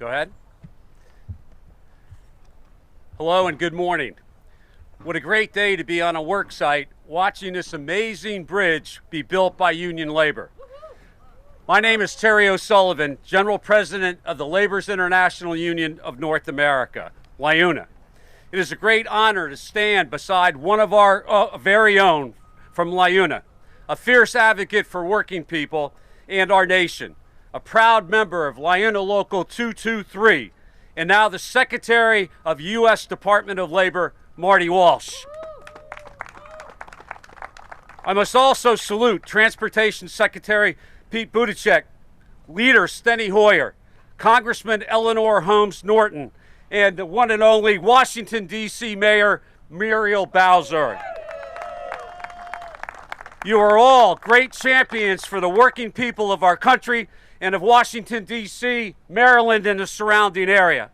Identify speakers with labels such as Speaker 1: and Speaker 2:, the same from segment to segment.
Speaker 1: Go ahead. Hello and good morning. What a great day to be on a work site watching this amazing bridge be built by union labor. My name is Terry O'Sullivan, General President of the Labor's International Union of North America, LIUNA. It is a great honor to stand beside one of our very own from LIUNA, a fierce advocate for working people and our nation, a proud member of LIUNA Local 223, and now the Secretary of U.S. Department of Labor, Marty Walsh. I must also salute Transportation Secretary Pete Buttigieg, Leader Steny Hoyer, Congressman Eleanor Holmes Norton, and the one and only Washington, D.C. Mayor Muriel Bowser. You are all great champions for the working people of our country and of Washington, D.C., Maryland, and the surrounding area.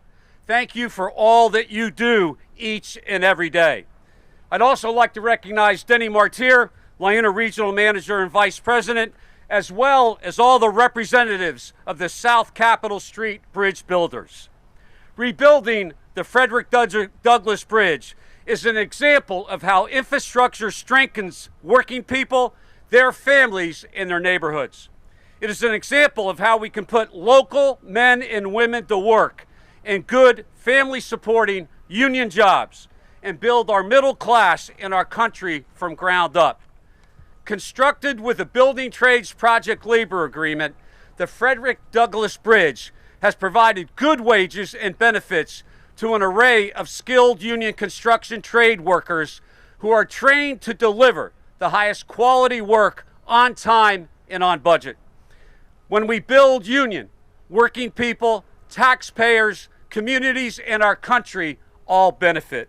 Speaker 1: Thank you for all that you do each and every day. I'd also like to recognize Denny Martyr, LIUNA Regional Manager and Vice President, as well as all the representatives of the South Capitol Street Bridge builders. Rebuilding the Frederick Douglass Bridge is an example of how infrastructure strengthens working people, their families, and their neighborhoods. It is an example of how we can put local men and women to work in good family-supporting union jobs and build our middle class in our country from ground up. Constructed with a Building Trades Project labor agreement, the Frederick Douglass Bridge has provided good wages and benefits to an array of skilled union construction trade workers who are trained to deliver the highest quality work on time and on budget. When we build union, working people, taxpayers, communities, and our country all benefit.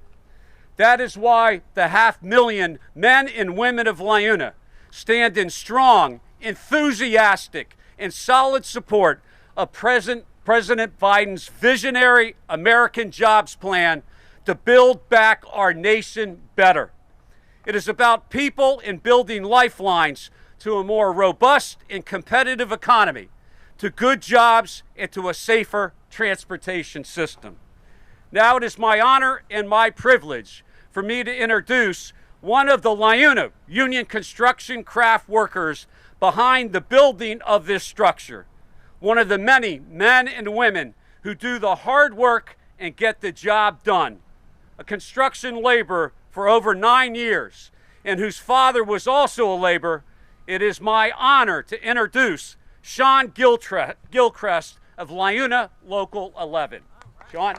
Speaker 1: That is why the 500,000 men and women of LIUNA stand in strong, enthusiastic, and solid support of President Biden's visionary American Jobs Plan to build back our nation better. It is about people and building lifelines to a more robust and competitive economy, to good jobs, and to a safer transportation system. Now it is my honor and my privilege for me to introduce one of the LIUNA union construction craft workers behind the building of this structure, one of the many men and women who do the hard work and get the job done, a construction laborer for over 9 years, and whose father was also a laborer. It is my honor to introduce Sean Gilchrist of LIUNA Local 11. Sean.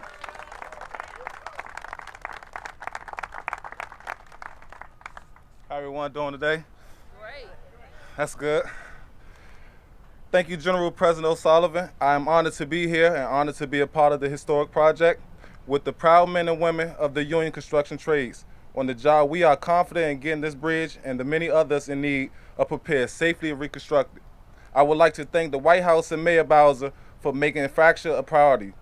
Speaker 2: How everyone doing today?
Speaker 3: Great.
Speaker 2: That's good. Thank you, General President O'Sullivan. I am honored to be here and honored to be a part of the historic project with the proud men and women of the union construction trades. On the job, we are confident in getting this bridge and the many others in need are prepared safely and reconstructed. I would like to thank the White House and Mayor Bowser for making infrastructure a priority.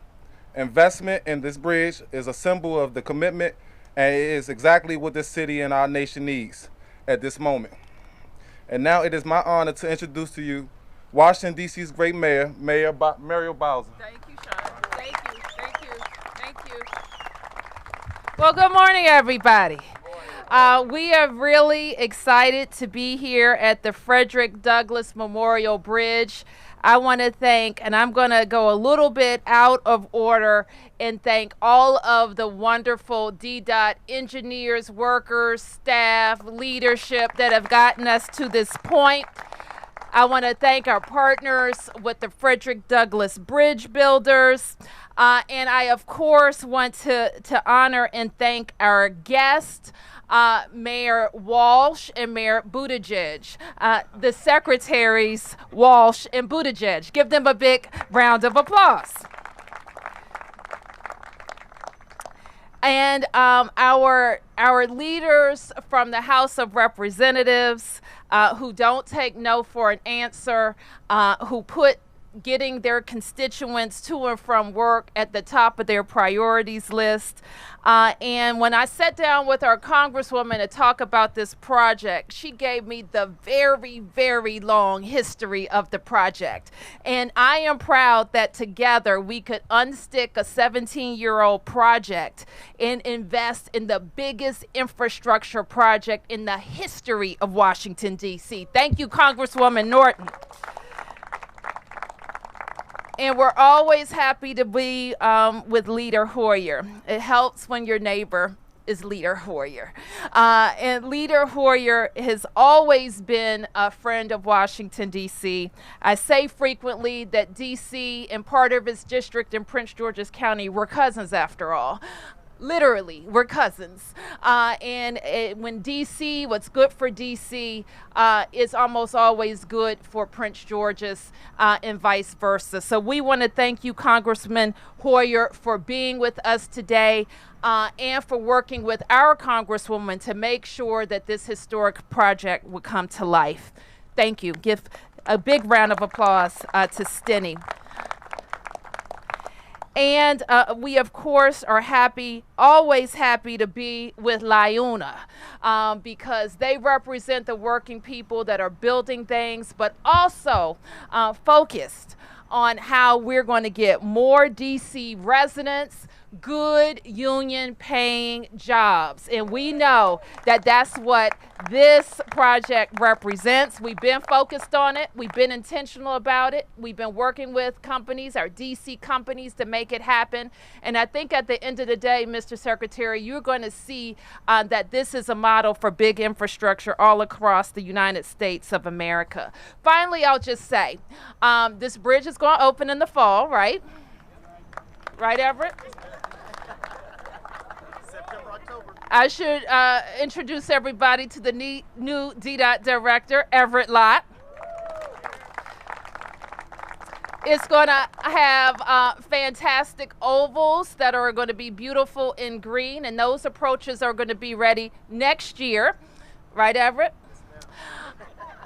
Speaker 2: Investment in this bridge is a symbol of the commitment, and it is exactly what this city and our nation needs at this moment. And now it is my honor to introduce to you Washington, D.C.'s great mayor, Muriel Bowser.
Speaker 3: Thank you, Sean. Thank you, thank you, thank you. Well, good morning, everybody. We are really excited to be here at the Frederick Douglass Memorial Bridge. I want to thank, and I'm going to go a little bit out of order and thank all of the wonderful DDOT engineers, workers, staff, leadership that have gotten us to this point. I want to thank our partners with the Frederick Douglass Bridge Builders. And I, of course, want to honor and thank our guests, Mayor Walsh and Mayor Buttigieg, the secretaries Walsh and Buttigieg. Give them a big round of applause. And our leaders from the House of Representatives who don't take no for an answer, who put getting their constituents to and from work at the top of their priorities list. And when I sat down with our Congresswoman to talk about this project, she gave me the very, very long history of the project. And I am proud that together we could unstick a 17-year-old project and invest in the biggest infrastructure project in the history of Washington, D.C. Thank you, Congresswoman Norton. And we're always happy to be with Leader Hoyer. It helps when your neighbor is Leader Hoyer. And Leader Hoyer has always been a friend of Washington, D.C. I say frequently that D.C. and part of its district in Prince George's County were cousins after all. Literally, we're cousins. When D.C., what's good for D.C. Is almost always good for Prince George's and vice versa. So we want to thank you, Congressman Hoyer, for being with us today and for working with our Congresswoman to make sure that this historic project would come to life. Thank you. Give a big round of applause to Steny. And we, of course, are always happy to be with LIUNA because they represent the working people that are building things, but also focused on how we're going to get more D.C. residents good union-paying jobs. And we know that that's what this project represents. We've been focused on it. We've been intentional about it. We've been working with companies, our D.C. companies, to make it happen. And I think at the end of the day, Mr. Secretary, you're going to see that this is a model for big infrastructure all across the United States of America. Finally, I'll just say, this bridge is going to open in the fall, right? Right, Everett?
Speaker 4: September, October.
Speaker 3: I should introduce everybody to the new DDOT director, Everett Lott. It's going to have fantastic ovals that are going to be beautiful in green, and those approaches are going to be ready next year. Right, Everett?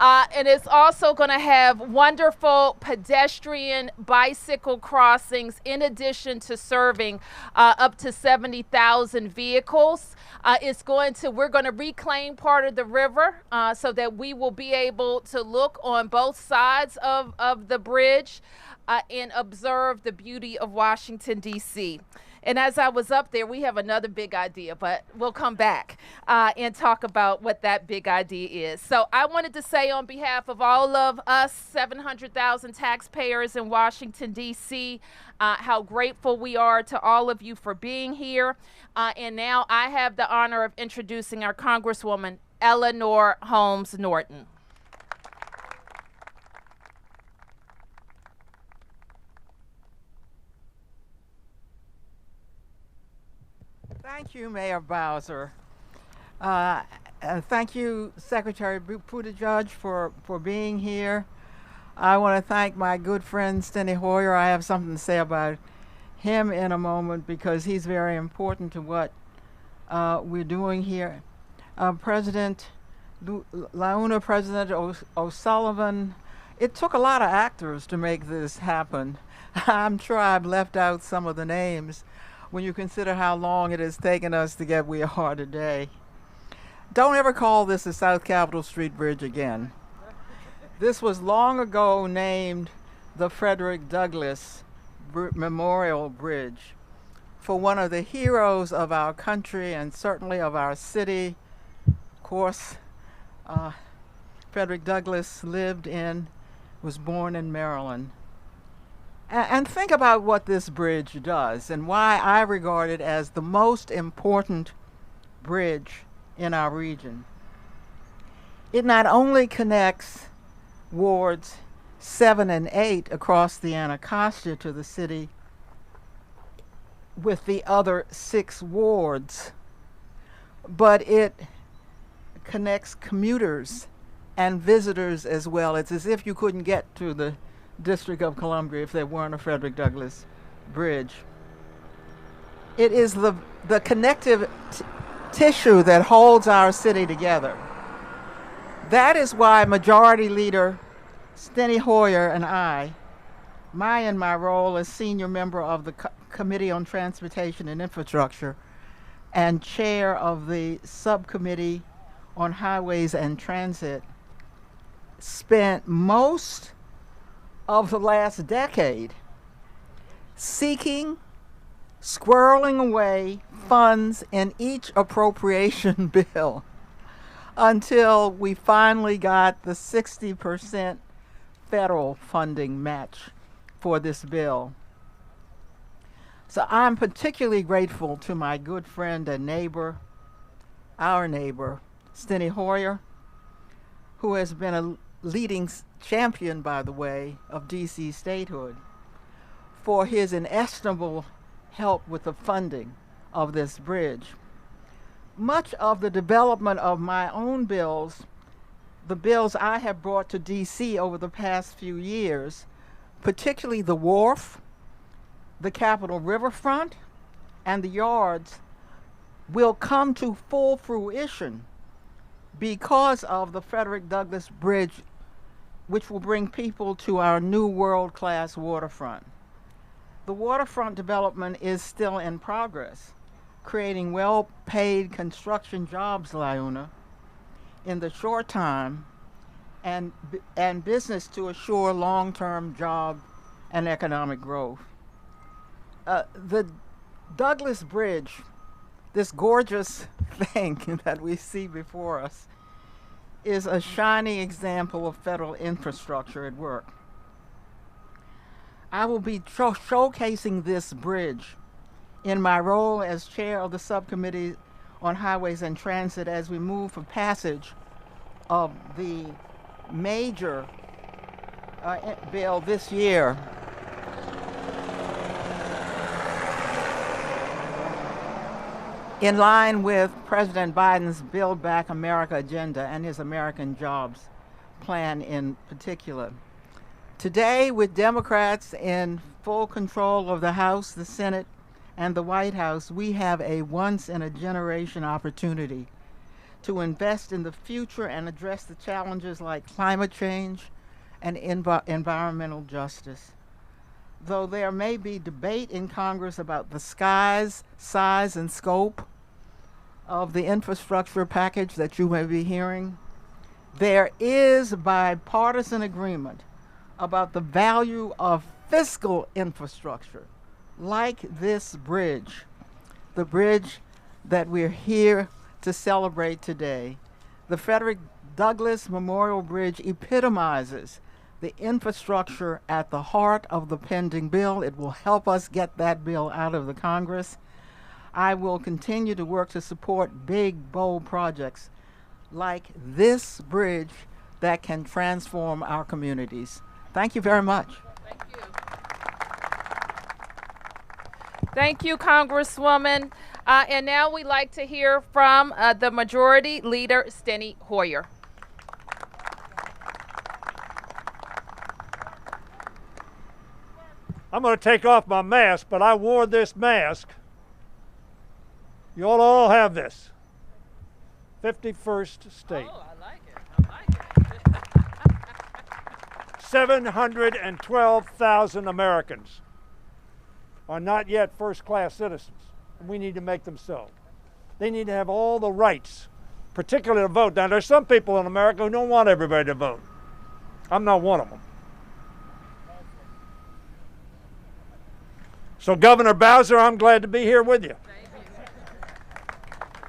Speaker 3: And it's also going to have wonderful pedestrian bicycle crossings in addition to serving up to 70,000 vehicles. We're going to reclaim part of the river so that we will be able to look on both sides of the bridge and observe the beauty of Washington, D.C. And as I was up there, we have another big idea, but we'll come back and talk about what that big idea is. So I wanted to say on behalf of all of us 700,000 taxpayers in Washington, D.C., how grateful we are to all of you for being here. And now I have the honor of introducing our Congresswoman, Eleanor Holmes Norton.
Speaker 5: Thank you, Mayor Bowser. Thank you, Secretary Buttigieg, for being here. I want to thank my good friend, Steny Hoyer. I have something to say about him in a moment because he's very important to what we're doing here. President LIUNA, President O'Sullivan, it took a lot of actors to make this happen. I'm sure I've left out some of the names when you consider how long it has taken us to get where we are today. Don't ever call this the South Capitol Street Bridge again. This was long ago named the Frederick Douglass Memorial Bridge for one of the heroes of our country and certainly of our city. Of course, Frederick Douglass was born in Maryland. And think about what this bridge does and why I regard it as the most important bridge in our region. It not only connects wards 7 and 8 across the Anacostia to the city with the other 6 wards, but it connects commuters and visitors as well. It's as if you couldn't get to the District of Columbia if there weren't a Frederick Douglass Bridge. It is the connective tissue that holds our city together. That is why Majority Leader Steny Hoyer and I in my role as senior member of the Committee on Transportation and Infrastructure and chair of the Subcommittee on Highways and Transit, spent most of the last decade seeking, squirreling away funds in each appropriation bill until we finally got the 60% federal funding match for this bill. So I'm particularly grateful to my good friend and neighbor, our neighbor, Steny Hoyer, who has been a leading champion, by the way, of D.C. statehood, for his inestimable help with the funding of this bridge. Much of the development of my own bills, the bills I have brought to D.C. over the past few years, particularly the wharf, the Capitol Riverfront, and the yards, will come to full fruition because of the Frederick Douglass Bridge, which will bring people to our new world-class waterfront. The waterfront development is still in progress, creating well-paid construction jobs, Launa, in the short time, and business to assure long-term job and economic growth. The Douglass Bridge, this gorgeous thing that we see before us, is a shining example of federal infrastructure at work. I will be showcasing this bridge in my role as chair of the Subcommittee on Highways and Transit as we move for passage of the major bill this year. In line with President Biden's Build Back America agenda and his American Jobs Plan in particular. Today, with Democrats in full control of the House, the Senate, and the White House, we have a once-in-a-generation opportunity to invest in the future and address the challenges like climate change and environmental justice. Though there may be debate in Congress about the size, and scope of the infrastructure package that you may be hearing, there is bipartisan agreement about the value of fiscal infrastructure, like this bridge, the bridge that we're here to celebrate today. The Frederick Douglass Memorial Bridge epitomizes the infrastructure at the heart of the pending bill. It will help us get that bill out of the Congress. I will continue to work to support big, bold projects like this bridge that can transform our communities. Thank you very much.
Speaker 3: Thank you. Thank you, Congresswoman. And now we'd like to hear from the Majority Leader, Steny Hoyer.
Speaker 4: I'm going to take off my mask, but I wore this mask. You all have this. 51st state.
Speaker 3: Oh, I like it. I like it.
Speaker 4: 712,000 Americans are not yet first-class citizens, and we need to make them so. They need to have all the rights, particularly to vote. Now, there's some people in America who don't want everybody to vote. I'm not one of them. So, Governor Bowser, I'm glad to be here with you.
Speaker 3: Thank you.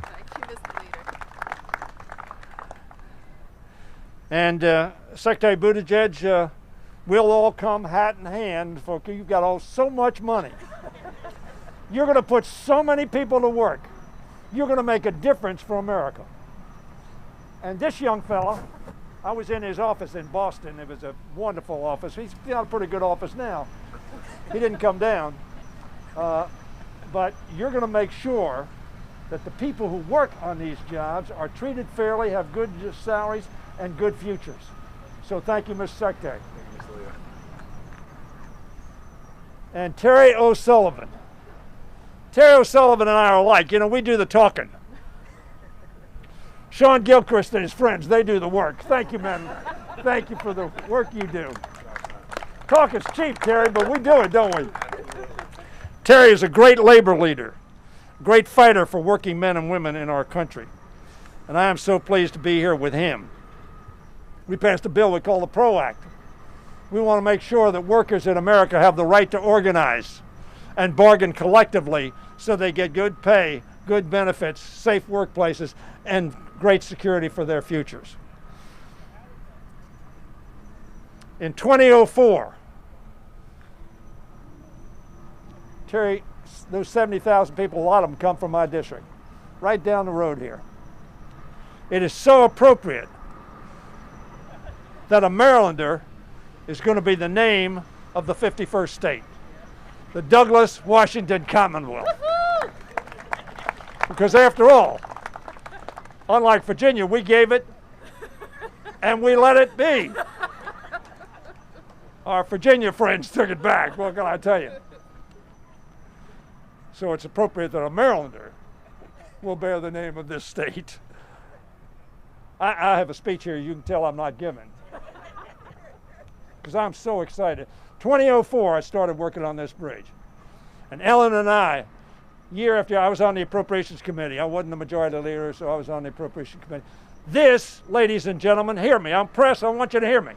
Speaker 3: Thank you, Mr. Leader.
Speaker 4: And Secretary Buttigieg, we'll all come hat in hand, for you've got so much money. You're going to put so many people to work. You're going to make a difference for America. And this young fella, I was in his office in Boston. It was a wonderful office. He's got a pretty good office now. He didn't come down. But you're going to make sure that the people who work on these jobs are treated fairly, have good salaries, and good futures. So thank you, Mr. Secretary.
Speaker 2: Thank you, Mr. Leader.
Speaker 4: And Terry O'Sullivan. Terry O'Sullivan and I are alike. You know, we do the talking. Sean Gilchrist and his friends, they do the work. Thank you, men. Thank you for the work you do. Talk is cheap, Terry, but we do it, don't we? Terry is a great labor leader, great fighter for working men and women in our country. And I am so pleased to be here with him. We passed a bill we call the PRO Act. We want to make sure that workers in America have the right to organize and bargain collectively so they get good pay, good benefits, safe workplaces, and great security for their futures. In 2004, Terry, those 70,000 people, a lot of them come from my district, right down the road here. It is so appropriate that a Marylander is going to be the name of the 51st state, the Douglas Washington Commonwealth. Because after all, unlike Virginia, we gave it and we let it be. Our Virginia friends took it back, what can I tell you? So it's appropriate that a Marylander will bear the name of this state. I have a speech here you can tell I'm not giving, because I'm so excited. 2004, I started working on this bridge. And Ellen and I, year after year, I was on the Appropriations Committee. I wasn't the majority leader, so I was on the Appropriations Committee. This, ladies and gentlemen, hear me. I'm press, I want you to hear me.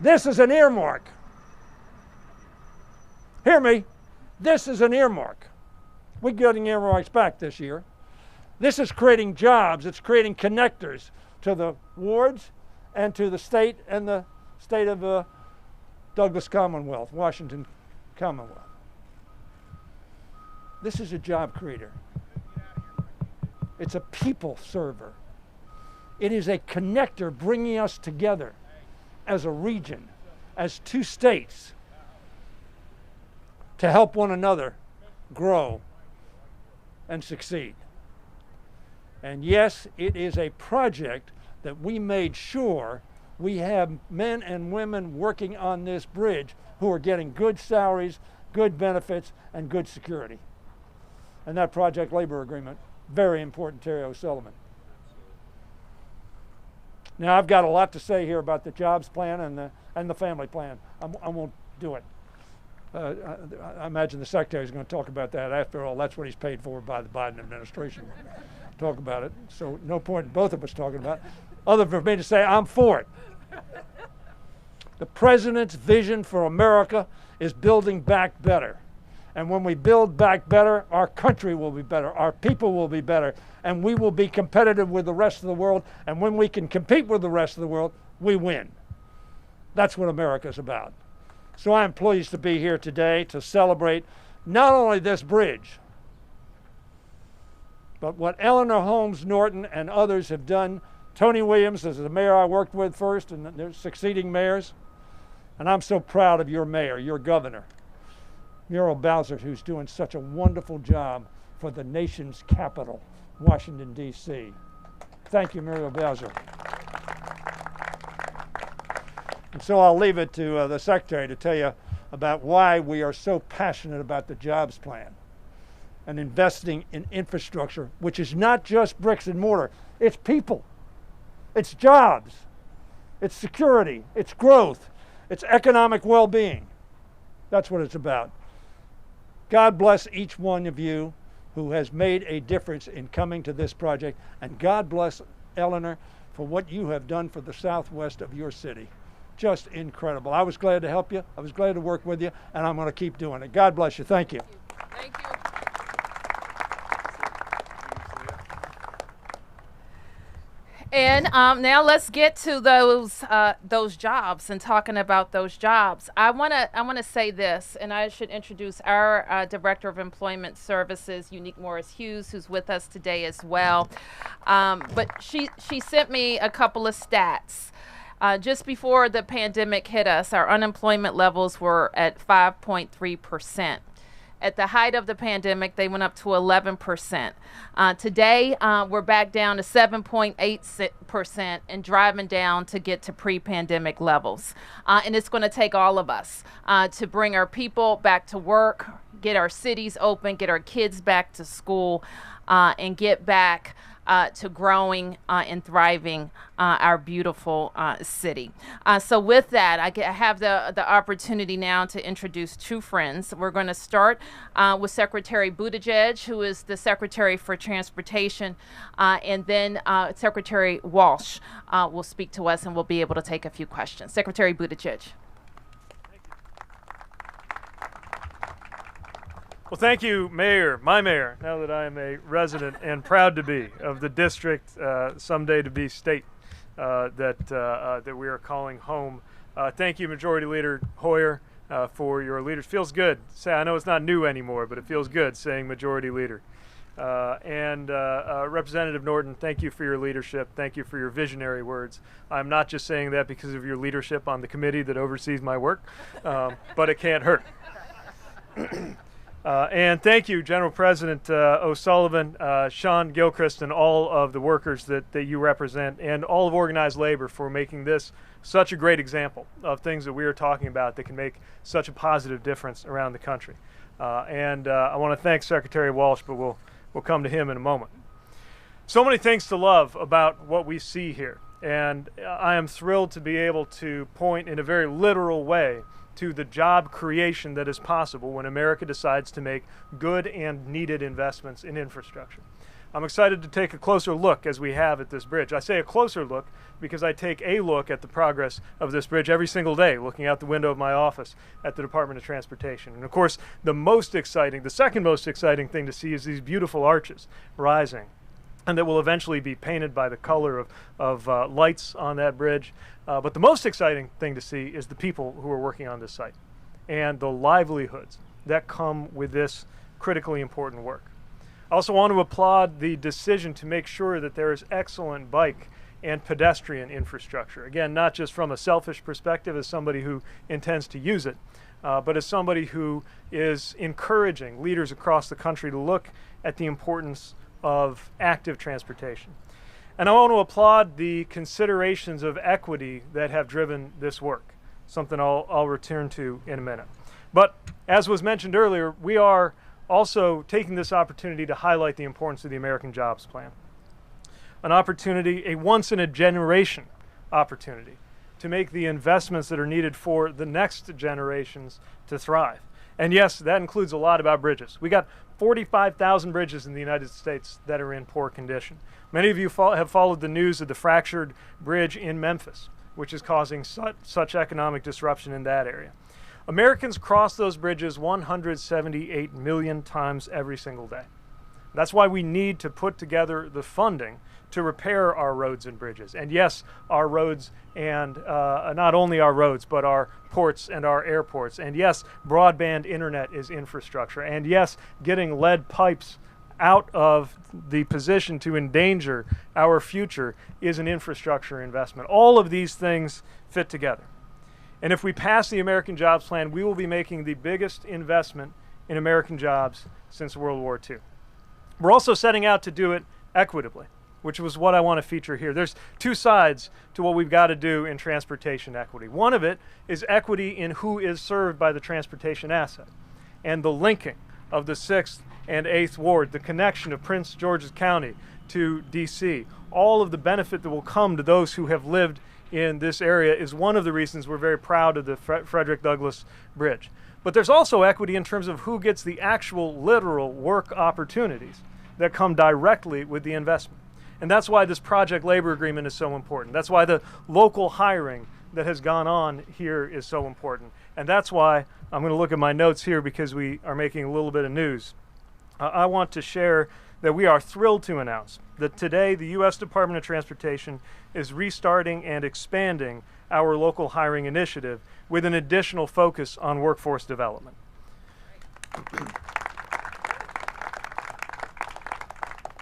Speaker 4: This is an earmark. Hear me. This is an earmark. We're getting earmarks back this year. This is creating jobs. It's creating connectors to the wards and to the state and the state of Douglas Commonwealth, Washington Commonwealth. This is a job creator. It's a people server. It is a connector bringing us together as a region, as two states, to help one another grow and succeed. And yes, it is a project that we made sure we have men and women working on this bridge who are getting good salaries, good benefits, and good security. And that project labor agreement, very important, Terry O'Sullivan. Now, I've got a lot to say here about the jobs plan and the family plan. I won't do it. I imagine the Secretary is going to talk about that. After all, that's what he's paid for by the Biden administration. Talk about it. So no point in both of us talking about it, other for me to say I'm for it. The President's vision for America is building back better. And when we build back better, our country will be better, our people will be better, and we will be competitive with the rest of the world. And when we can compete with the rest of the world, we win. That's what America's about. So I'm pleased to be here today to celebrate not only this bridge, but what Eleanor Holmes Norton and others have done. Tony Williams is the mayor I worked with first, and the succeeding mayors. And I'm so proud of your mayor, your governor, Muriel Bowser, who's doing such a wonderful job for the nation's capital, Washington, D.C. Thank you, Muriel Bowser. And so I'll leave it to the Secretary to tell you about why we are so passionate about the jobs plan and investing in infrastructure, which is not just bricks and mortar. It's people. It's jobs. It's security. It's growth. It's economic well-being. That's what it's about. God bless each one of you who has made a difference in coming to this project, and God bless Eleanor for what you have done for the southwest of your city. Just incredible. I was glad to help you. I was glad to work with you, and I'm going to keep doing it. God bless you. Thank you.
Speaker 3: Thank you. And now let's get to those jobs and talking about those jobs. I wanna say this, and I should introduce our Director of Employment Services, Unique Morris Hughes, who's with us today as well. But she sent me a couple of stats. Just before the pandemic hit us, our unemployment levels were at 5.3%. At the height of the pandemic, they went up to 11%. Today, we're back down to 7.8% and driving down to get to pre-pandemic levels. And it's going to take all of us to bring our people back to work, get our cities open, get our kids back to school, and get back to growing and thriving our beautiful city. So with that, I have the opportunity now to introduce two friends. We're going to start with Secretary Buttigieg, who is the Secretary for Transportation, and then Secretary Walsh will speak to us and we'll be able to take a few questions. Secretary Buttigieg.
Speaker 6: Well, thank you, Mayor, my mayor, now that I am a resident and proud to be of the district, someday to be state, that we are calling home. Thank you, Majority Leader Hoyer, for your leadership. Feels good. I know it's not new anymore, but it feels good saying Majority Leader. And Representative Norton, thank you for your leadership. Thank you for your visionary words. I'm not just saying that because of your leadership on the committee that oversees my work, but it can't hurt. And thank you, General President O'Sullivan, Sean Gilchrist, and all of the workers that you represent, and all of organized labor for making this such a great example of things that we are talking about that can make such a positive difference around the country. And I want to thank Secretary Walsh, but we'll come to him in a moment. So many things to love about what we see here, and I am thrilled to be able to point in a very literal way to the job creation that is possible when America decides to make good and needed investments in infrastructure. I'm excited to take a closer look, as we have at this bridge. I say a closer look because I take a look at the progress of this bridge every single day, looking out the window of my office at the Department of Transportation. And of course, the second most exciting thing to see is these beautiful arches rising, and that will eventually be painted by the color of lights on that bridge. But the most exciting thing to see is the people who are working on this site and the livelihoods that come with this critically important work. I also want to applaud the decision to make sure that there is excellent bike and pedestrian infrastructure. Again, not just from a selfish perspective as somebody who intends to use it, but as somebody who is encouraging leaders across the country to look at the importance of active transportation. And I want to applaud the considerations of equity that have driven this work, something I'll return to in a minute. But as was mentioned earlier, we are also taking this opportunity to highlight the importance of the American Jobs Plan. An opportunity, a once-in-a-generation opportunity to make the investments that are needed for the next generations to thrive. And yes, that includes a lot about bridges. We got 45,000 bridges in the United States that are in poor condition. Many of you have followed the news of the fractured bridge in Memphis, which is causing such economic disruption in that area. Americans cross those bridges 178 million times every single day. That's why we need to put together the funding to repair our roads and bridges. And yes, our roads and not only our roads, but our ports and our airports. And yes, broadband internet is infrastructure. And yes, getting lead pipes out of the position to endanger our future is an infrastructure investment. All of these things fit together. And if we pass the American Jobs Plan, we will be making the biggest investment in American jobs since World War II. We're also setting out to do it equitably, which was what I want to feature here. There's two sides to what we've got to do in transportation equity. One of it is equity in who is served by the transportation asset and the linking of the 6th and 8th Ward, the connection of Prince George's County to D.C. All of the benefit that will come to those who have lived in this area is one of the reasons we're very proud of the Frederick Douglass Bridge. But there's also equity in terms of who gets the actual literal work opportunities that come directly with the investment. And that's why this project labor agreement is so important. That's why the local hiring that has gone on here is so important. And that's why I'm going to look at my notes here because we are making a little bit of news. I want to share that we are thrilled to announce that today the U.S. Department of Transportation is restarting and expanding our local hiring initiative with an additional focus on workforce development.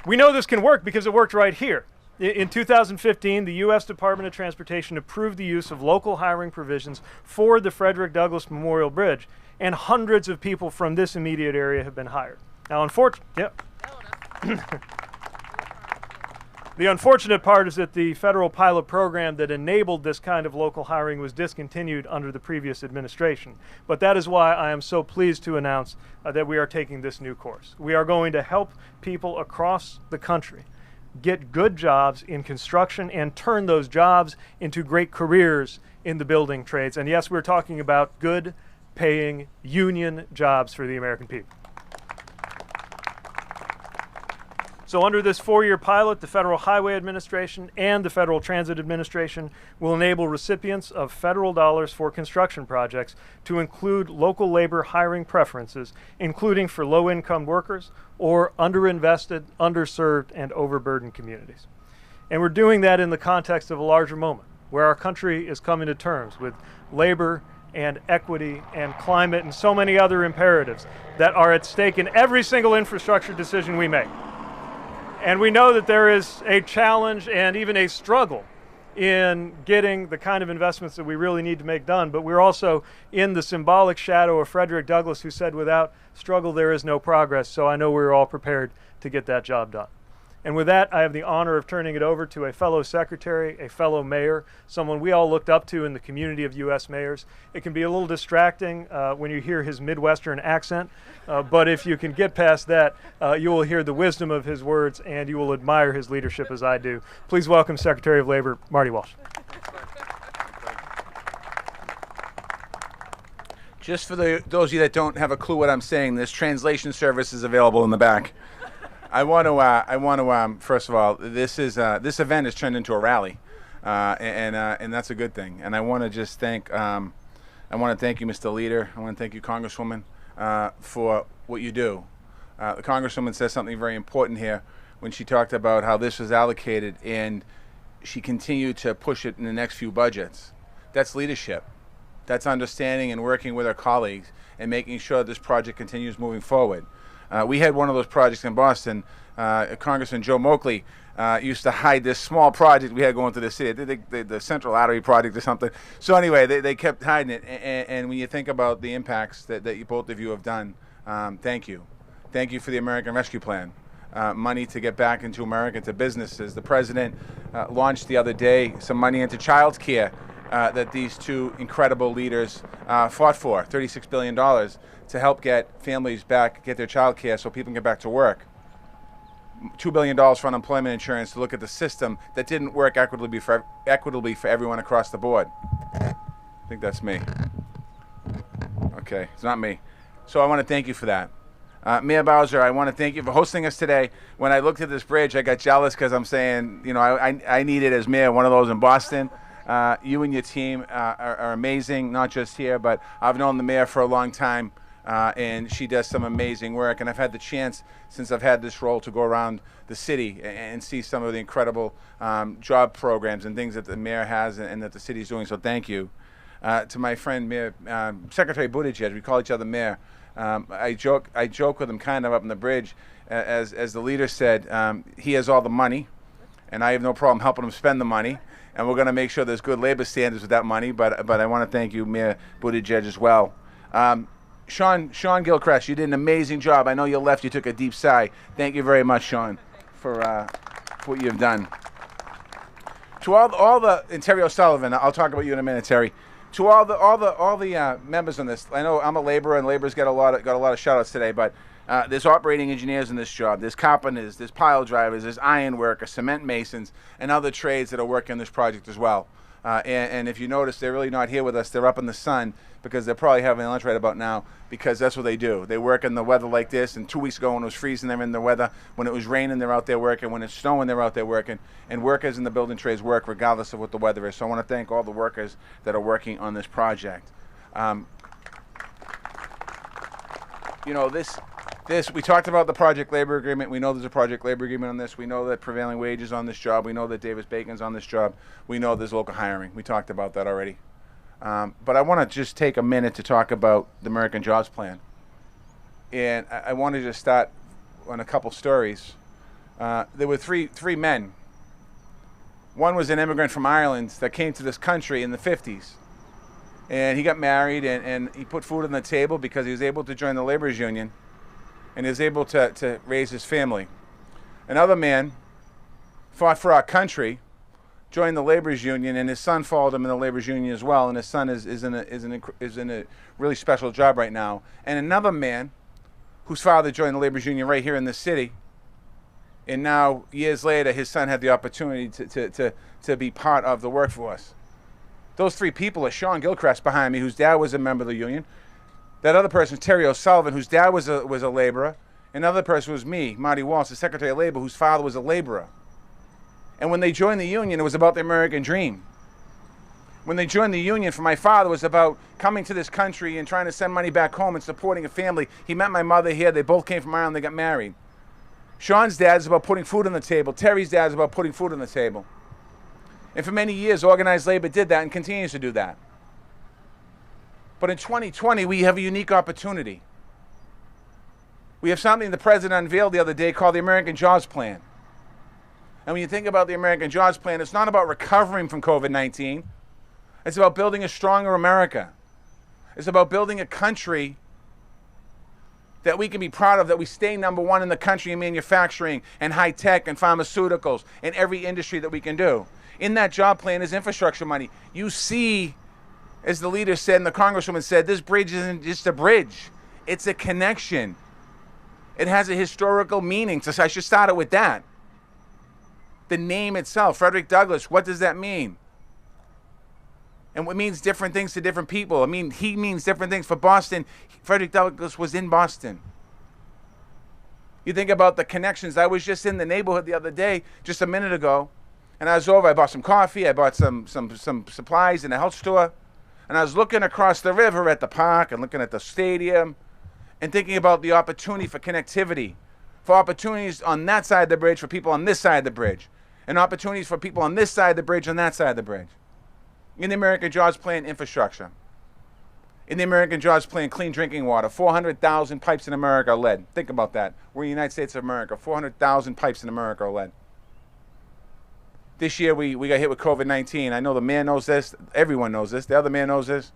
Speaker 6: We know this can work because it worked right here. In 2015, the U.S. Department of Transportation approved the use of local hiring provisions for the Frederick Douglass Memorial Bridge, and hundreds of people from this immediate area have been hired. Now, the unfortunate part is that the federal pilot program that enabled this kind of local hiring was discontinued under the previous administration. But that is why I am so pleased to announce that we are taking this new course. We are going to help people across the country get good jobs in construction and turn those jobs into great careers in the building trades. And yes, we're talking about good paying union jobs for the American people. So under this 4-year pilot, the Federal Highway Administration and the Federal Transit Administration will enable recipients of federal dollars for construction projects to include local labor hiring preferences, including for low-income workers or underinvested, underserved, and overburdened communities. And we're doing that in the context of a larger moment, where our country is coming to terms with labor and equity and climate and so many other imperatives that are at stake in every single infrastructure decision we make. And we know that there is a challenge and even a struggle in getting the kind of investments that we really need to make done, but we're also in the symbolic shadow of Frederick Douglass, who said, without struggle there is no progress, so I know we're all prepared to get that job done. And with that, I have the honor of turning it over to a fellow secretary, a fellow mayor, someone we all looked up to in the community of U.S. mayors. It can be a little distracting when you hear his Midwestern accent, but if you can get past that, you will hear the wisdom of his words and you will admire his leadership as I do. Please welcome Secretary of Labor, Marty Walsh.
Speaker 7: Just for those of you that don't have a clue what I'm saying, this translation service is available in the back. I want to. First of all, this event has turned into a rally, and that's a good thing. And I want to just thank you, Mr. Leader. I want to thank you, Congresswoman, for what you do. The Congresswoman says something very important here when she talked about how this was allocated, and she continued to push it in the next few budgets. That's leadership. That's understanding and working with our colleagues and making sure this project continues moving forward. We had one of those projects in Boston. Congressman Joe Moakley used to hide this small project we had going through the city, the Central Artery Project or something. So anyway, they kept hiding it. And when you think about the impacts that you, both of you have done, thank you. Thank you for the American Rescue Plan. Money to get back into America, to businesses. The President launched the other day some money into child care that these two incredible leaders fought for, $36 billion, to help get families back, get their child care so people can get back to work. $2 billion for unemployment insurance to look at the system that didn't work equitably for everyone across the board. I think that's me. Okay, it's not me. So I want to thank you for that. Mayor Bowser, I want to thank you for hosting us today. When I looked at this bridge, I got jealous because I'm saying, you know, I needed as mayor one of those in Boston. You and your team are amazing, not just here, but I've known the mayor for a long time. And she does some amazing work, and I've had the chance since I've had this role to go around the city and see some of the incredible job programs and things that the mayor has and that the city is doing, so thank you. To my friend Mayor, Secretary Buttigieg, we call each other Mayor. I joke with him kind of up on the bridge, as the leader said, he has all the money, and I have no problem helping him spend the money, and we're going to make sure there's good labor standards with that money, but I want to thank you, Mayor Buttigieg, as well. Sean Gilchrist, you did an amazing job. I know you left, you took a deep sigh. Thank you very much, Sean, for what you've done. To all the, and Terry O'Sullivan, I'll talk about you in a minute, Terry. To all the members on this, I know I'm a laborer, and labor's got a lot of shout outs today, but there's operating engineers in this job, there's carpenters, there's pile drivers, there's iron workers, cement masons, and other trades that are working on this project as well. And if you notice, they're really not here with us. They're up in the sun because they're probably having lunch right about now, because that's what they do. They work in the weather like this, and 2 weeks ago when it was freezing, they're in the weather. When it was raining, they're out there working. When it's snowing, they're out there working. And workers in the building trades work regardless of what the weather is. So I want to thank all the workers that are working on this project. You know, this we talked about the project labor agreement. We know there's a project labor agreement on this. We know that prevailing wages on this job. We know that Davis-Bacon's on this job. We know there's local hiring. We talked about that already. But I want to just take a minute to talk about the American Jobs Plan. And I want to just start on a couple stories. There were three men. One was an immigrant from Ireland that came to this country in the 50s. And he got married, and he put food on the table because he was able to join the laborers union, and he was able to raise his family. Another man fought for our country, joined the laborers union, and his son followed him in the laborers union as well, and his son is in a really special job right now. And another man whose father joined the laborers union right here in this city And now, years later, his son had the opportunity to be part of the workforce. Those three people are Sean Gilchrist behind me, whose dad was a member of the union. That other person, Terry O'Sullivan, whose dad was a laborer. Another person was me, Marty Walsh, the Secretary of Labor, whose father was a laborer. And when they joined the union, it was about the American dream. When they joined the union, for my father, it was about coming to this country and trying to send money back home and supporting a family. He met my mother here. They both came from Ireland. They got married. Sean's dad is about putting food on the table. Terry's dad is about putting food on the table. And for many years, organized labor did that and continues to do that. But in 2020, we have a unique opportunity. We have something the president unveiled the other day called the American Jobs Plan. And when you think about the American Jobs Plan, it's not about recovering from COVID-19. It's about building a stronger America. It's about building a country that we can be proud of, that we stay number one in the country in manufacturing and high tech and pharmaceuticals and every industry that we can do. In that job plan is infrastructure money. You see, as the leader said and the congresswoman said, this bridge isn't just a bridge. It's a connection. It has a historical meaning. So I should start it with that. The name itself, Frederick Douglass, what does that mean? And it means different things to different people. I mean, he means different things. For Boston, Frederick Douglass was in Boston. You think about the connections. I was just in the neighborhood the other day, just a minute ago, and I was over. I bought some coffee. I bought some supplies in a health store, and I was looking across the river at the park and looking at the stadium and thinking about the opportunity for connectivity, for opportunities on that side of the bridge for people on this side of the bridge, and opportunities for people on this side of the bridge on that side of the bridge. In the American Jobs Plan, infrastructure. In the American Jobs Plan, clean drinking water. 400,000 pipes in America are lead. Think about that. We're in the United States of America. 400,000 pipes in America are lead. This year we got hit with COVID-19. I know the mayor knows this. Everyone knows this. The other mayor knows this.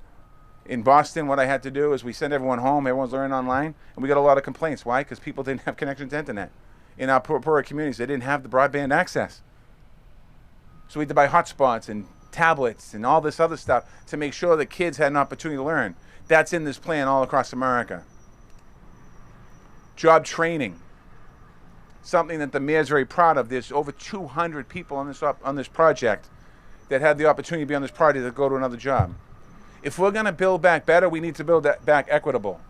Speaker 7: In Boston, what I had to do is we sent everyone home. Everyone's learning online. And we got a lot of complaints. Why? Because people didn't have connection to internet. In our poorer communities, they didn't have the broadband access. So we had to buy hotspots and tablets and all this other stuff to make sure that kids had an opportunity to learn. That's in this plan all across America. Job training, something that the mayor's very proud of. There's over 200 people on this project that had the opportunity to be on this project to go to another job. If we're going to build back better, we need to build that back equitable.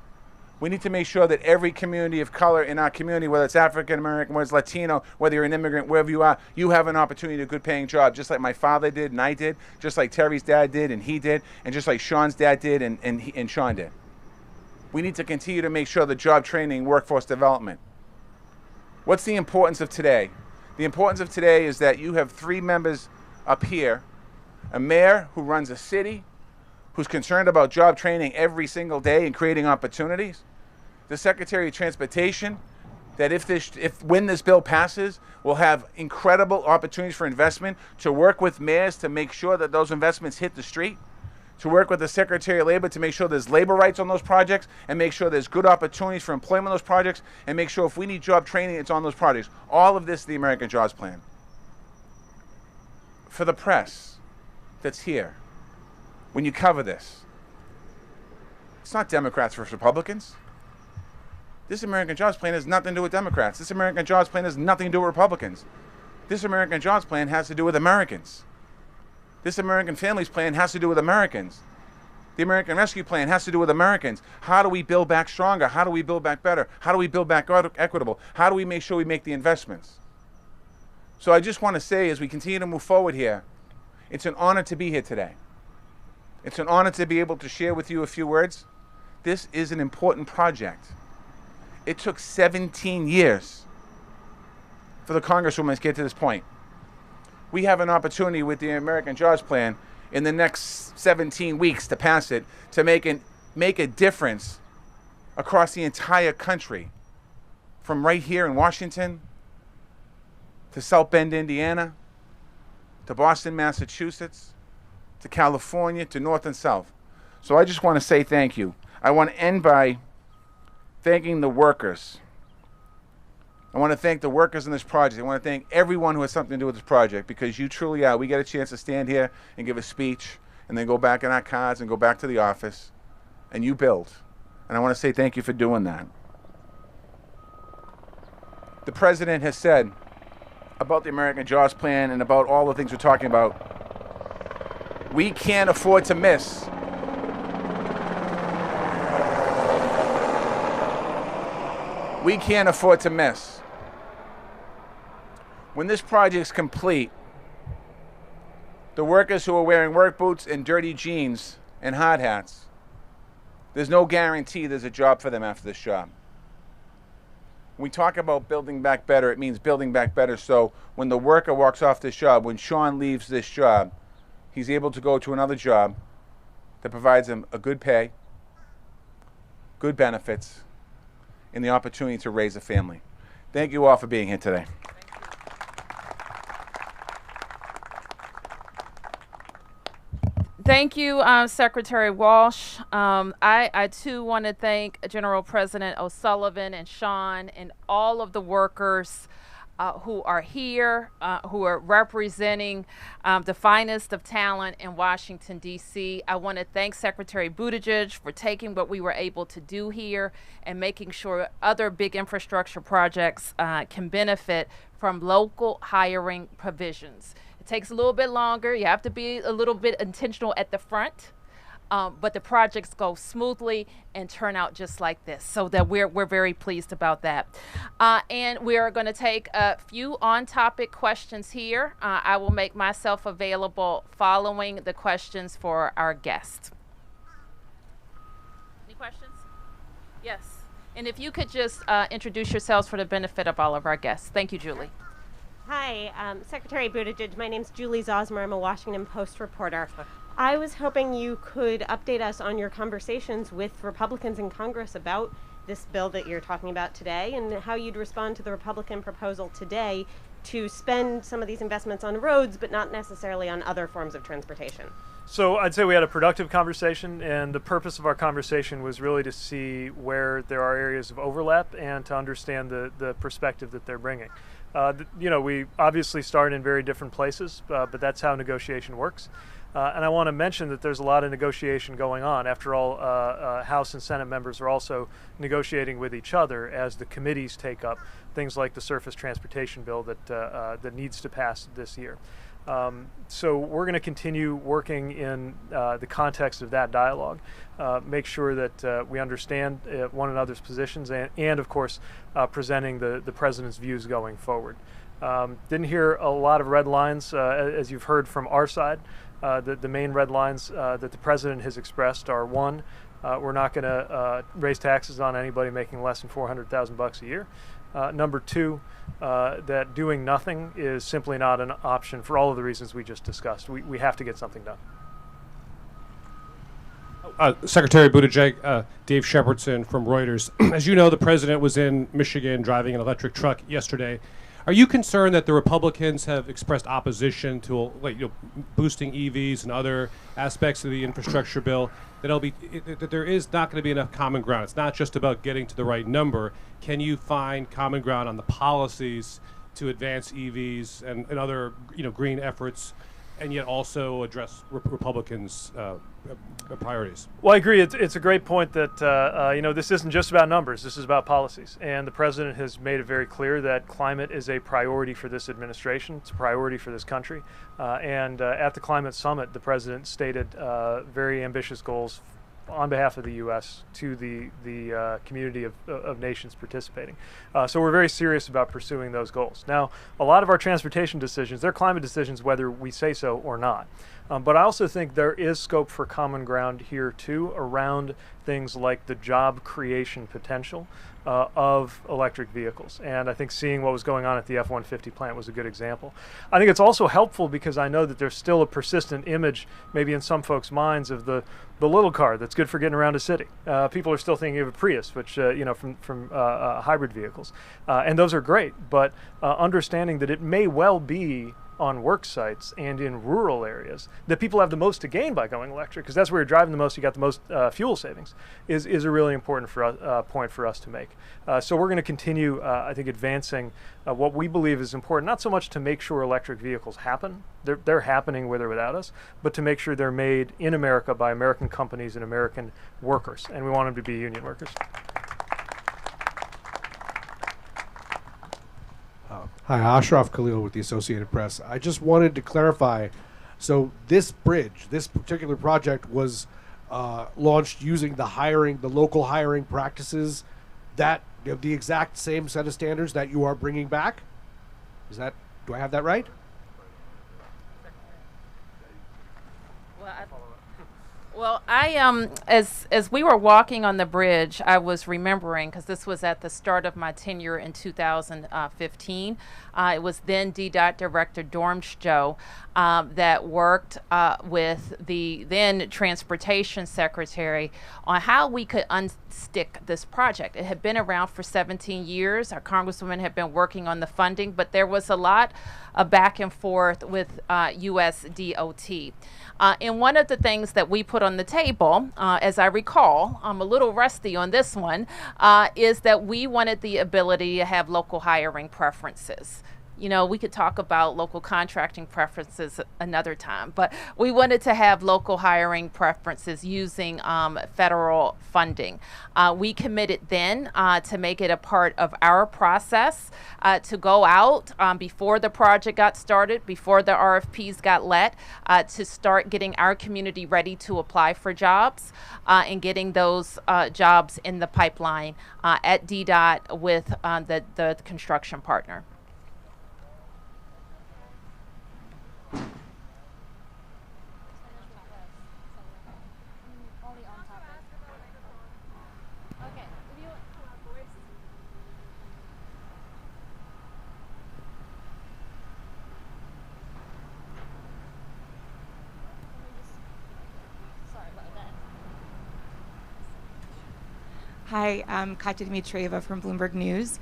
Speaker 7: We need to make sure that every community of color in our community, whether it's African American, whether it's Latino, whether you're an immigrant, wherever you are, you have an opportunity to a good paying job, just like my father did and I did, just like Terry's dad did and he did, and just like Sean's dad did and Sean did. We need to continue to make sure the job training, workforce development. What's the importance of today? The importance of today is that you have three members up here, a mayor who runs a city, who's concerned about job training every single day and creating opportunities, the Secretary of Transportation, that when this bill passes, will have incredible opportunities for investment, to work with mayors to make sure that those investments hit the street, to work with the Secretary of Labor to make sure there's labor rights on those projects and make sure there's good opportunities for employment on those projects and make sure if we need job training, it's on those projects. All of this is the American Jobs Plan. For the press that's here, when you cover this, it's not Democrats versus Republicans. This American Jobs Plan has nothing to do with Democrats. This American Jobs Plan has nothing to do with Republicans. This American Jobs Plan has to do with Americans. This American Families Plan has to do with Americans. The American Rescue Plan has to do with Americans. How do we build back stronger? How do we build back better? How do we build back equitable? How do we make sure we make the investments? So I just want to say, as we continue to move forward here, it's an honor to be here today. It's an honor to be able to share with you a few words. This is an important project. It took 17 years for the Congresswoman to get to this point. We have an opportunity with the American Jobs Plan in the next 17 weeks to pass it, to make a difference across the entire country, from right here in Washington to South Bend, Indiana, to Boston, Massachusetts, to California, to North and South. So I just want to say thank you. I want to end by thanking the workers. I want to thank the workers in this project. I want to thank everyone who has something to do with this project, because you truly are. We get a chance to stand here and give a speech and then go back in our cars and go back to the office, and you build. And I want to say thank you for doing that. The president has said about the American Jobs Plan and about all the things we're talking about, we can't afford to miss. We can't afford to miss. When this project's complete, the workers who are wearing work boots and dirty jeans and hard hats, there's no guarantee there's a job for them after this job. When we talk about building back better, it means building back better so when the worker walks off this job, when Sean leaves this job, he's able to go to another job that provides him a good pay, good benefits, and the opportunity to raise a family. Thank you all for being here today.
Speaker 3: Thank you, Secretary Walsh. I too want to thank General President O'Sullivan and Sean and all of the workers who are here, who are representing the finest of talent in Washington, D.C. I want to thank Secretary Buttigieg for taking what we were able to do here and making sure other big infrastructure projects can benefit from local hiring provisions. It takes a little bit longer. You have to be a little bit intentional at the front. But the projects go smoothly and turn out just like this, so that we're very pleased about that. And we are going to take a few on-topic questions here. I will make myself available following the questions for our guest. Any questions? Yes. And if you could just introduce yourselves for the benefit of all of our guests. Thank you, Julie.
Speaker 8: Hi, Secretary Buttigieg. My name's Julie Zosmer. I'm a Washington Post reporter. I was hoping you could update us on your conversations with Republicans in Congress about this bill that you're talking about today and how you'd respond to the Republican proposal today to spend some of these investments on roads but not necessarily on other forms of transportation.
Speaker 6: So I'd say we had a productive conversation, and the purpose of our conversation was really to see where there are areas of overlap and to understand the perspective that they're bringing. We obviously start in very different places, but that's how negotiation works. And I want to mention that there's a lot of negotiation going on. After all, House and Senate members are also negotiating with each other as the committees take up things like the surface transportation bill that needs to pass this year. So we're going to continue working in the context of that dialogue, make sure that we understand one another's positions and of course, presenting the President's views going forward. Didn't hear a lot of red lines, as you've heard from our side. The main red lines that the President has expressed are, one, we're not going to raise taxes on anybody making less than $400,000 a year. Number two, that doing nothing is simply not an option for all of the reasons we just discussed. We have to get something done.
Speaker 9: Secretary Buttigieg, Dave Shepardson from Reuters. As you know, the President was in Michigan driving an electric truck yesterday. Are you concerned that the Republicans have expressed opposition to boosting EVs and other aspects of the infrastructure bill, that there is not going to be enough common ground? It's not just about getting to the right number. Can you find common ground on the policies to advance EVs and other green efforts, and yet also address Republicans' priorities?
Speaker 6: Well, I agree. It's a great point that this isn't just about numbers. This is about policies, and the President has made it very clear that climate is a priority for this administration. It's a priority for this country. And at the climate summit, the President stated very ambitious goals on behalf of the U.S. to the community of nations participating. So we're very serious about pursuing those goals. Now, a lot of our transportation decisions, they're climate decisions whether we say so or not. But I also think there is scope for common ground here, too, around things like the job creation potential of electric vehicles. And I think seeing what was going on at the F-150 plant was a good example. I think it's also helpful because I know that there's still a persistent image, maybe in some folks' minds, of the little car that's good for getting around a city. People are still thinking of a Prius, which, from hybrid vehicles. And those are great, but understanding that it may well be on work sites and in rural areas that people have the most to gain by going electric, because that's where you're driving the most, you got the most fuel savings, is a really important point for us to make. So we're going to continue, I think, advancing what we believe is important, not so much to make sure electric vehicles happen, they're happening with or without us, but to make sure they're made in America by American companies and American workers, and we want them to be union workers.
Speaker 10: Hi, Ashraf Khalil with the Associated Press. I just wanted to clarify. So this bridge, this particular project was launched using the local hiring practices that the exact same set of standards that you are bringing back. Do I have that right?
Speaker 3: Well, as we were walking on the bridge, I was remembering, because this was at the start of my tenure in 2015. It was then DDOT Director Dormsjo that worked with the then Transportation Secretary on how we could unstick this project. It had been around for 17 years. Our Congresswoman had been working on the funding, but there was a lot of back and forth with USDOT. And one of the things that we put on the table, as I recall, I'm a little rusty on this one, is that we wanted the ability to have local hiring preferences. You know, we could talk about local contracting preferences another time, but we wanted to have local hiring preferences using federal funding. We committed then to make it a part of our process to go out before the project got started, before the RFPs got let, to start getting our community ready to apply for jobs and getting those jobs in the pipeline at DDOT with the construction partner.
Speaker 11: Hi, I'm Katya Dmitrieva from Bloomberg News.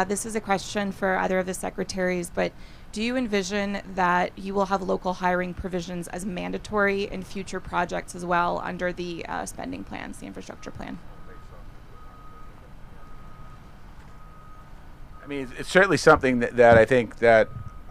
Speaker 11: This is a question for either of the secretaries, but do you envision that you will have local hiring provisions as mandatory in future projects as well under the spending plans, the infrastructure plan?
Speaker 7: I mean, it's certainly something that I think that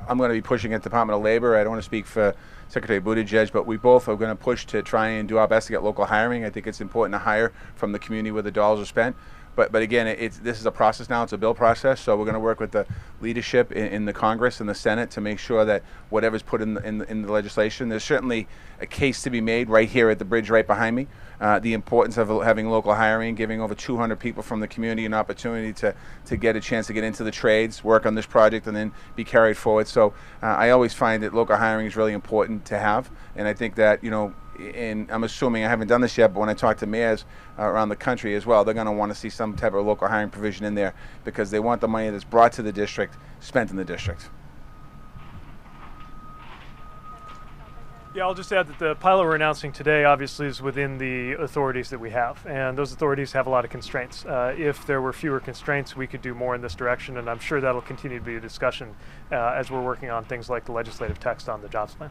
Speaker 7: I'm going to be pushing at the Department of Labor. I don't want to speak for Secretary Buttigieg, but we both are going to push to try and do our best to get local hiring. I think it's important to hire from the community where the dollars are spent. But again, this is a process now. It's a bill process, so we're going to work with the leadership in the Congress and the Senate to make sure that whatever's put in the legislation. There's certainly a case to be made right here at the bridge right behind me. The importance of having local hiring, giving over 200 people from the community an opportunity to get a chance to get into the trades, work on this project, and then be carried forward. So I always find that local hiring is really important to have, and I think that, you know, and I'm assuming, I haven't done this yet, but when I talk to mayors around the country as well, they're going to want to see some type of local hiring provision in there because they want the money that's brought to the district spent in the district.
Speaker 6: Yeah, I'll just add that the pilot we're announcing today obviously is within the authorities that we have, and those authorities have a lot of constraints. If there were fewer constraints, we could do more in this direction, and I'm sure that'll continue to be a discussion as we're working on things like the legislative text on the jobs plan.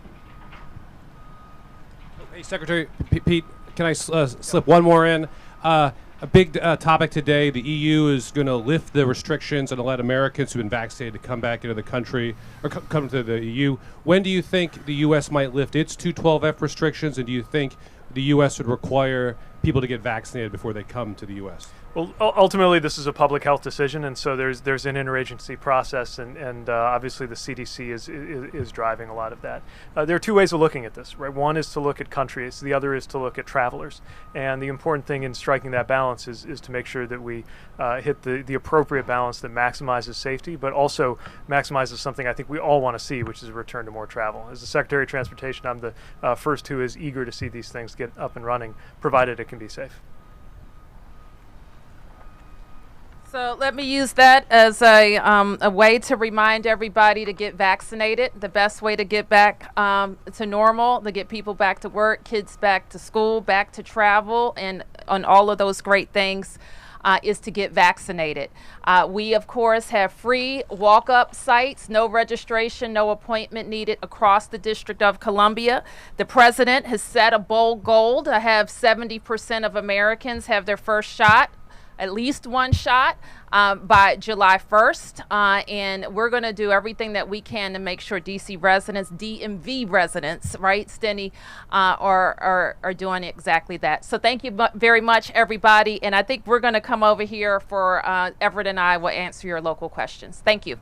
Speaker 9: Hey, Secretary Pete, can I slip one more in? A big topic today, the EU is going to lift the restrictions and let Americans who've been vaccinated to come back into the country, or come to the EU. When do you think the U.S. might lift its 212F restrictions, and do you think the U.S. would require people to get vaccinated before they come to the U.S.?
Speaker 6: Well, ultimately, this is a public health decision, and so there's an interagency process, and obviously the CDC is driving a lot of that. There are two ways of looking at this, right? One is to look at countries, the other is to look at travelers, and the important thing in striking that balance is to make sure that we hit the appropriate balance that maximizes safety, but also maximizes something I think we all want to see, which is a return to more travel. As the Secretary of Transportation, I'm the first who is eager to see these things get up and running, provided it can be safe.
Speaker 3: So let me use that as a way to remind everybody to get vaccinated. The best way to get back to normal, to get people back to work, kids back to school, back to travel, and on all of those great things is to get vaccinated. We, of course, have free walk-up sites, no registration, no appointment needed across the District of Columbia. The president has set a bold goal to have 70% of Americans have their first shot, at least one shot by July 1st. And we're going to do everything that we can to make sure DC residents, DMV residents, right, Steny, are doing exactly that. So thank you very much, everybody. And I think we're going to come over here for Everett and I will answer your local questions. Thank you.